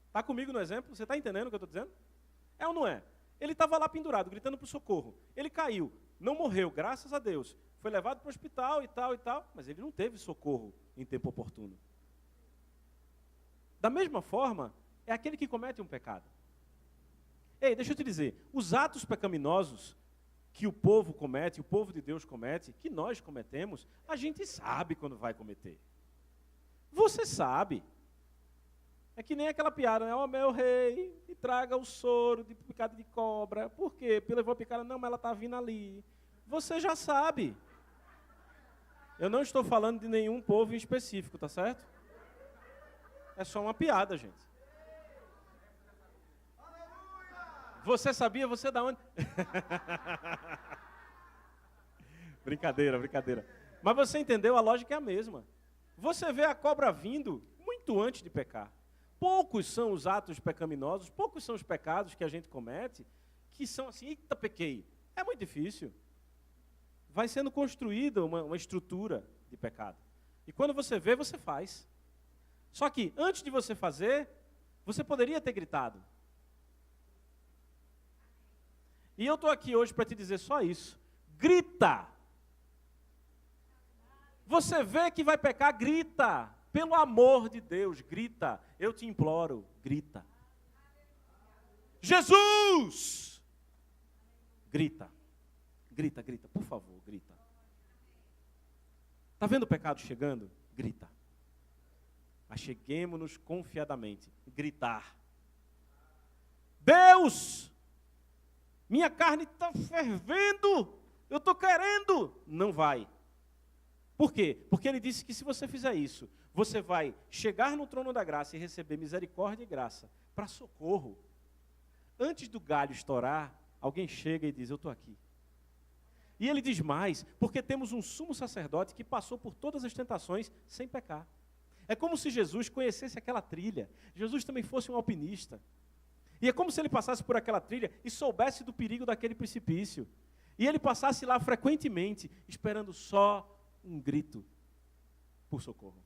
Está comigo no exemplo? Você está entendendo o que eu estou dizendo? É ou não é? Ele estava lá pendurado, gritando por socorro. Ele caiu, não morreu, graças a Deus. Foi levado para o hospital e tal, mas ele não teve socorro em tempo oportuno. Da mesma forma, é aquele que comete um pecado. Ei, deixa eu te dizer, os atos pecaminosos que o povo comete, o povo de Deus comete, que nós cometemos, a gente sabe quando vai cometer. Você sabe. É que nem aquela piada, né? Ó, meu rei, me traga o soro de picada de cobra. Por quê? Porque levou a picada, não, mas ela está vindo ali. Você já sabe. Eu não estou falando de nenhum povo em específico, tá certo? É só uma piada, gente. Você sabia? Você da onde? Brincadeira, brincadeira. Mas você entendeu? A lógica é a mesma. Você vê a cobra vindo muito antes de pecar. Poucos são os atos pecaminosos, poucos são os pecados que a gente comete, que são assim, eita, pequei. É muito difícil. Vai sendo construída uma estrutura de pecado. E quando você vê, você faz. Só que, antes de você fazer, você poderia ter gritado. E eu estou aqui hoje para te dizer só isso. Grita. Você vê que vai pecar, grita. Pelo amor de Deus, grita. Eu te imploro, grita. Jesus! Grita. Grita, grita. Por favor, grita. Está vendo o pecado chegando? Grita. Acheguemo-nos confiadamente. Gritar. Deus! Minha carne está fervendo. Eu estou querendo. Não vai. Por quê? Porque ele disse que se você fizer isso, você vai chegar no trono da graça e receber misericórdia e graça para socorro. Antes do galho estourar, alguém chega e diz, eu estou aqui. E ele diz mais, porque temos um sumo sacerdote que passou por todas as tentações sem pecar. É como se Jesus conhecesse aquela trilha. Jesus também fosse um alpinista. E é como se ele passasse por aquela trilha e soubesse do perigo daquele precipício. E ele passasse lá frequentemente, esperando só um grito por socorro.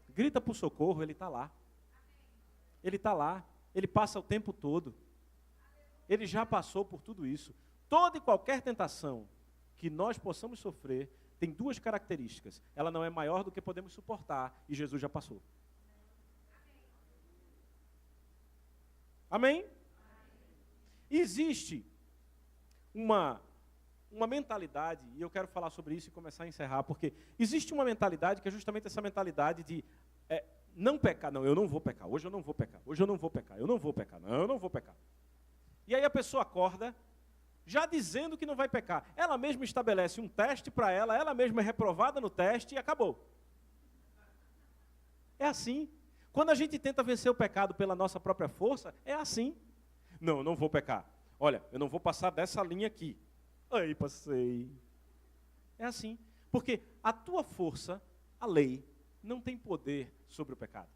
Grita por socorro, ele está lá. Ele está lá. Ele passa o tempo todo. Ele já passou por tudo isso. Toda e qualquer tentação que nós possamos sofrer tem duas características. Ela não é maior do que podemos suportar e Jesus já passou. Amém? Existe uma mentalidade, e eu quero falar sobre isso e começar a encerrar, porque existe uma mentalidade que é justamente essa mentalidade de não pecar. Não, eu não vou pecar, hoje eu não vou pecar, hoje eu não vou pecar, eu não vou pecar, não, eu não vou pecar. E aí a pessoa acorda, já dizendo que não vai pecar. Ela mesma estabelece um teste para ela mesma é reprovada no teste e acabou. É assim. Quando a gente tenta vencer o pecado pela nossa própria força, é assim. Não, eu não vou pecar. Olha, eu não vou passar dessa linha aqui. Aí, passei. É assim. Porque a tua força, a lei, não tem poder sobre o pecado.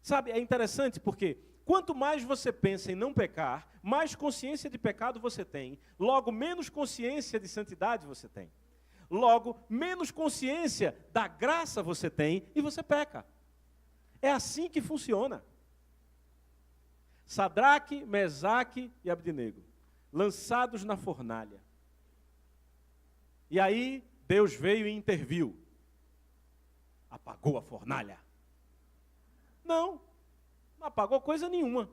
Sabe, é interessante porque quanto mais você pensa em não pecar, mais consciência de pecado você tem, logo menos consciência de santidade você tem. Logo, menos consciência da graça você tem e você peca. É assim que funciona. Sadraque, Mesaque e Abdenego, lançados na fornalha. E aí, Deus veio e interviu. Apagou a fornalha. Não apagou coisa nenhuma.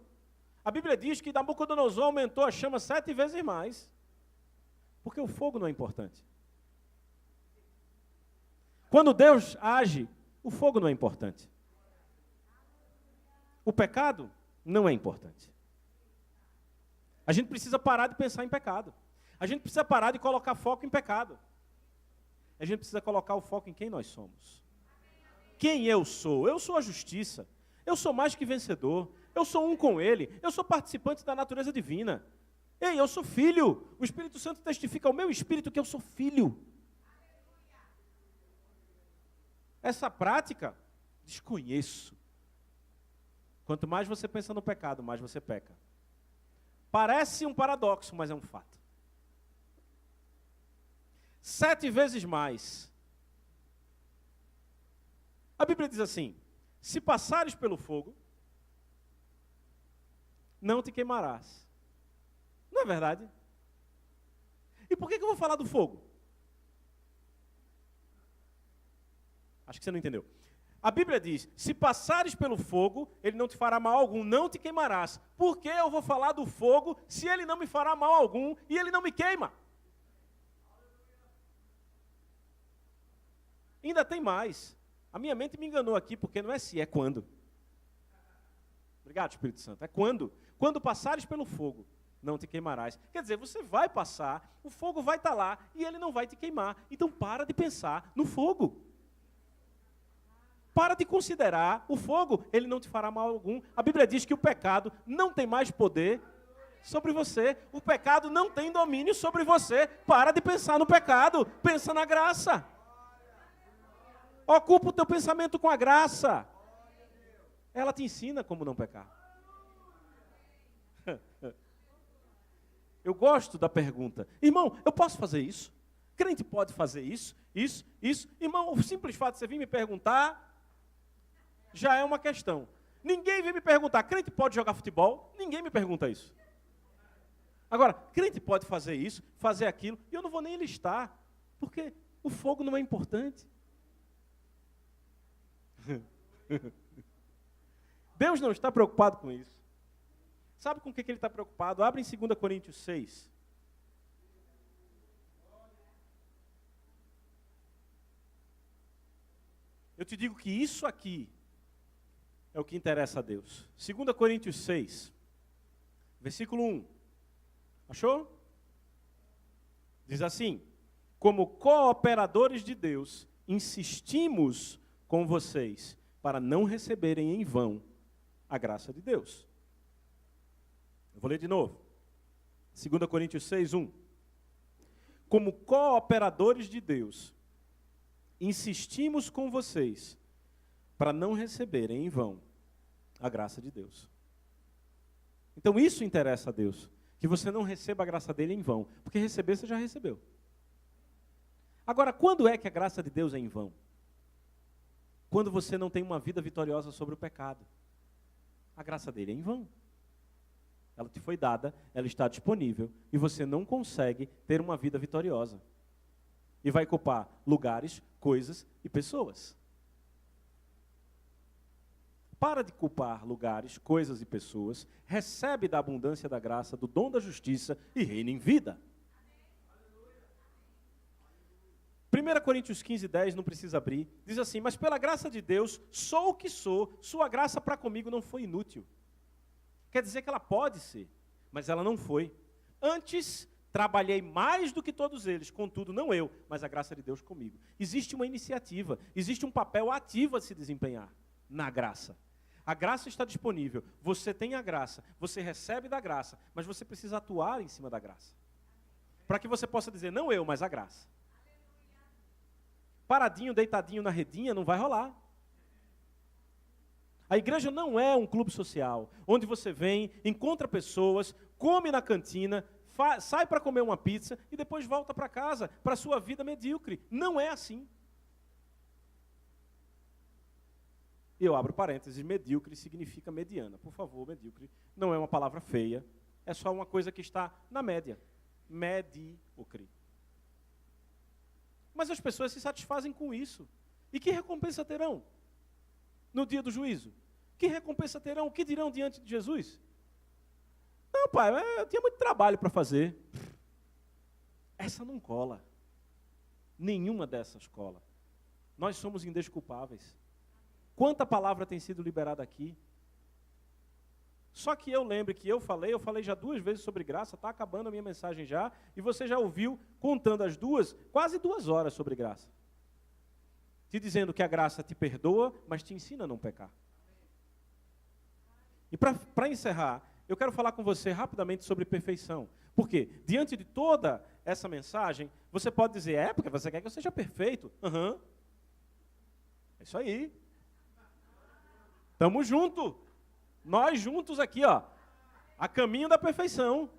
A Bíblia diz que Nabucodonosor aumentou a chama 7 vezes mais. Porque o fogo não é importante. Quando Deus age, o fogo não é importante. O pecado não é importante. A gente precisa parar de pensar em pecado. A gente precisa parar de colocar foco em pecado. A gente precisa colocar o foco em quem nós somos. Quem eu sou? Eu sou a justiça. Eu sou mais que vencedor. Eu sou um com Ele. Eu sou participante da natureza divina. Ei, eu sou filho. O Espírito Santo testifica ao meu espírito que eu sou filho. Essa prática, desconheço. Quanto mais você pensa no pecado, mais você peca. Parece um paradoxo, mas é um fato. 7 vezes mais. A Bíblia diz assim, se passares pelo fogo, não te queimarás. Não é verdade? E por que eu vou falar do fogo? Acho que você não entendeu. A Bíblia diz, se passares pelo fogo, ele não te fará mal algum, não te queimarás. Por que eu vou falar do fogo, se ele não me fará mal algum e ele não me queima? Ainda tem mais. A minha mente me enganou aqui, porque não é se, é quando. Obrigado, Espírito Santo. É quando. Quando passares pelo fogo, não te queimarás. Quer dizer, você vai passar, o fogo vai estar lá e ele não vai te queimar. Então para de pensar no fogo. Para de considerar o fogo, ele não te fará mal algum. A Bíblia diz que o pecado não tem mais poder sobre você. O pecado não tem domínio sobre você. Para de pensar no pecado, pensa na graça. Ocupa o teu pensamento com a graça. Ela te ensina como não pecar. Eu gosto da pergunta. Irmão, eu posso fazer isso? Crente pode fazer isso? Isso? Irmão, o simples fato de você vir me perguntar já é uma questão. Ninguém vem me perguntar, crente pode jogar futebol? Ninguém me pergunta isso. Agora, crente pode fazer isso, fazer aquilo, e eu não vou nem listar, porque o fogo não é importante. Deus não está preocupado com isso. Sabe com o que ele está preocupado? Abre em 2 Coríntios 6. Eu te digo que isso aqui é o que interessa a Deus. 2 Coríntios 6, versículo 1. Achou? Diz assim: como cooperadores de Deus, insistimos com vocês para não receberem em vão a graça de Deus. Eu vou ler de novo. 2 Coríntios 6, 1. Como cooperadores de Deus, insistimos com vocês para não receberem em vão a graça de Deus. Então isso interessa a Deus, que você não receba a graça dele em vão, porque receber você já recebeu. Agora, quando é que a graça de Deus é em vão? Quando você não tem uma vida vitoriosa sobre o pecado. A graça dele é em vão. Ela te foi dada, ela está disponível, e você não consegue ter uma vida vitoriosa. E vai culpar lugares, coisas e pessoas. Para de culpar lugares, coisas e pessoas, recebe da abundância da graça, do dom da justiça e reina em vida. 1 Coríntios 15, 10, não precisa abrir, diz assim: mas pela graça de Deus, sou o que sou, sua graça para comigo não foi inútil. Quer dizer que ela pode ser, mas ela não foi. Antes, trabalhei mais do que todos eles, contudo, não eu, mas a graça de Deus comigo. Existe uma iniciativa, existe um papel ativo a se desempenhar na graça. A graça está disponível, você tem a graça, você recebe da graça, mas você precisa atuar em cima da graça. Para que você possa dizer, não eu, mas a graça. Paradinho, deitadinho na redinha, não vai rolar. A igreja não é um clube social, onde você vem, encontra pessoas, come na cantina, sai para comer uma pizza e depois volta para casa, para a sua vida medíocre. Não é assim. Eu abro parênteses, medíocre significa mediana. Por favor, medíocre não é uma palavra feia, é só uma coisa que está na média. Medíocre. Mas as pessoas se satisfazem com isso. E que recompensa terão no dia do juízo? Que recompensa terão? O que dirão diante de Jesus? Não, pai, eu tinha muito trabalho para fazer. Essa não cola. Nenhuma dessas cola. Nós somos indesculpáveis. Quanta palavra tem sido liberada aqui? Só que eu lembre que eu falei já 2 vezes sobre graça, está acabando a minha mensagem já, e você já ouviu, contando as duas, quase 2 horas sobre graça. Te dizendo que a graça te perdoa, mas te ensina a não pecar. E para encerrar, eu quero falar com você rapidamente sobre perfeição. Por quê? Diante de toda essa mensagem, você pode dizer, porque você quer que eu seja perfeito. É isso aí. Tamo junto. Nós juntos aqui, ó, a caminho da perfeição.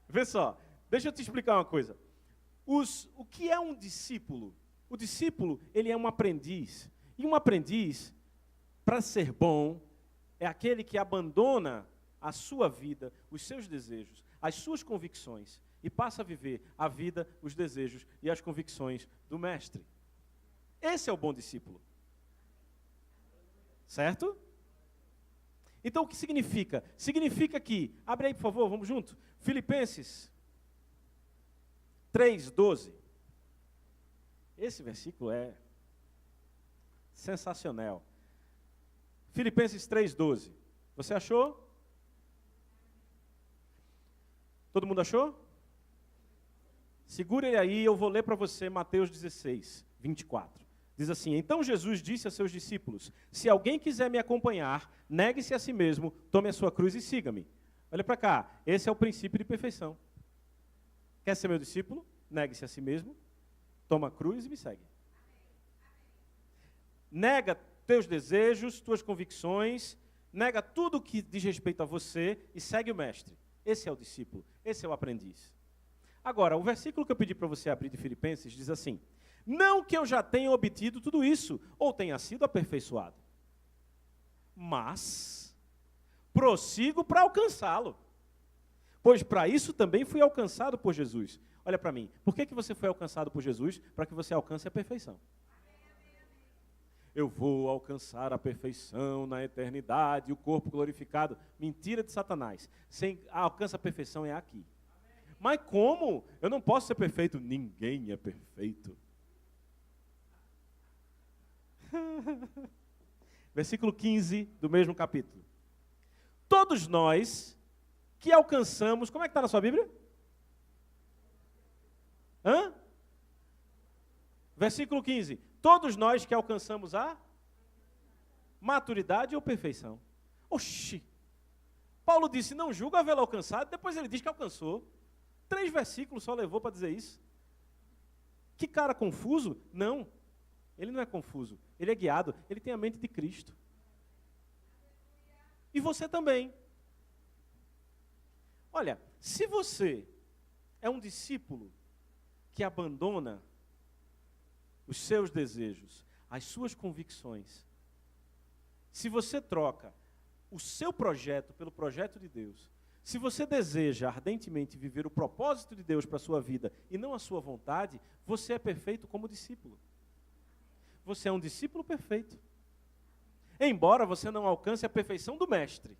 Vê só, deixa eu te explicar uma coisa. O que é um discípulo? O discípulo, ele é um aprendiz. E um aprendiz, para ser bom, é aquele que abandona a sua vida, os seus desejos, as suas convicções, e passa a viver a vida, os desejos e as convicções do mestre. Esse é o bom discípulo. Certo? Então, o que significa? Significa que, abre aí, por favor, vamos junto. Filipenses 3:12. Esse versículo é sensacional. Filipenses 3:12. Você achou? Todo mundo achou? Segura ele aí, eu vou ler para você Mateus 16:24. Diz assim: então Jesus disse a seus discípulos, se alguém quiser me acompanhar, negue-se a si mesmo, tome a sua cruz e siga-me. Olha para cá, esse é o princípio de perfeição. Quer ser meu discípulo? Negue-se a si mesmo, toma a cruz e me segue. Nega teus desejos, tuas convicções, nega tudo que diz respeito a você e segue o mestre. Esse é o discípulo, esse é o aprendiz. Agora, o versículo que eu pedi para você abrir de Filipenses diz assim: Não que eu já tenha obtido tudo isso, ou tenha sido aperfeiçoado, mas prossigo para alcançá-lo. Pois para isso também fui alcançado por Jesus. Olha para mim, por que você foi alcançado por Jesus? Para que você alcance a perfeição. Eu vou alcançar a perfeição na eternidade, o corpo glorificado. Mentira de Satanás. Alcança a perfeição é aqui. Mas como? Eu não posso ser perfeito. Ninguém é perfeito. Versículo 15 do mesmo capítulo. Todos nós que alcançamos... Como é que está na sua Bíblia? Versículo 15. Todos nós que alcançamos a maturidade ou perfeição. Oxi! Paulo disse, não julga havê-lo alcançado, depois ele diz que alcançou. 3 versículos só levou para dizer isso. Que cara confuso? Não, ele não é confuso, ele é guiado, ele tem a mente de Cristo. E você também. Olha, se você é um discípulo que abandona os seus desejos, as suas convicções, se você troca o seu projeto pelo projeto de Deus, se você deseja ardentemente viver o propósito de Deus para a sua vida e não a sua vontade, você é perfeito como discípulo. Você é um discípulo perfeito. Embora você não alcance a perfeição do mestre,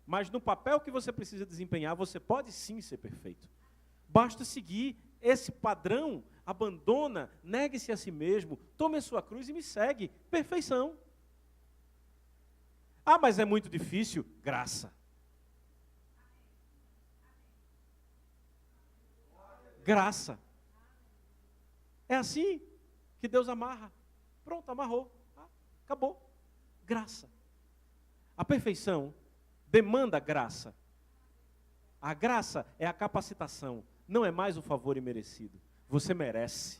mas no papel que você precisa desempenhar, você pode sim ser perfeito. Basta seguir esse padrão, abandona, negue-se a si mesmo, tome a sua cruz e me segue. Perfeição. Ah, mas é muito difícil. Graça. Graça. É assim que Deus amarra. Pronto, amarrou. Acabou. Graça. A perfeição demanda graça. A graça é a capacitação, não é mais o favor imerecido. Você merece.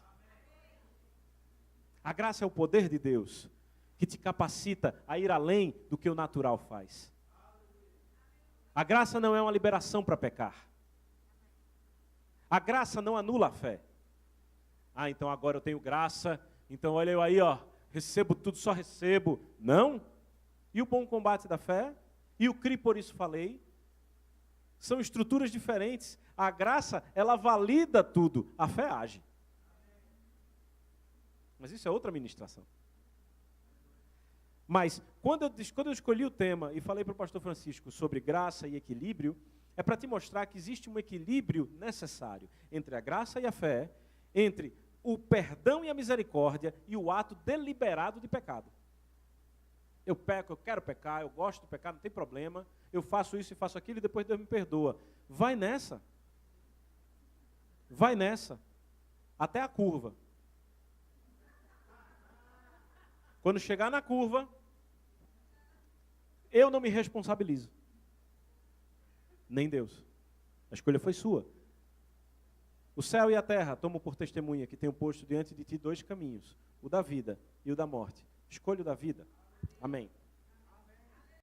A graça é o poder de Deus que te capacita a ir além do que o natural faz. A graça não é uma liberação para pecar. A graça não anula a fé. Ah, então agora eu tenho graça, então olha eu aí, ó, recebo tudo, só recebo. Não. E o bom combate da fé? E o CRI, por isso falei? São estruturas diferentes. A graça, ela valida tudo. A fé age. Mas isso é outra ministração. Mas, quando eu escolhi o tema e falei para o pastor Francisco sobre graça e equilíbrio, é para te mostrar que existe um equilíbrio necessário entre a graça e a fé, entre o perdão e a misericórdia e o ato deliberado de pecado. Eu peco, eu quero pecar, eu gosto de pecar, não tem problema, eu faço isso e faço aquilo e depois Deus me perdoa. Vai nessa. Vai nessa. Até a curva. Quando chegar na curva, eu não me responsabilizo. Nem Deus. A escolha foi sua. O céu e a terra tomam por testemunha que tenho posto diante de ti 2 caminhos, o da vida e o da morte. Escolha o da vida. Amém.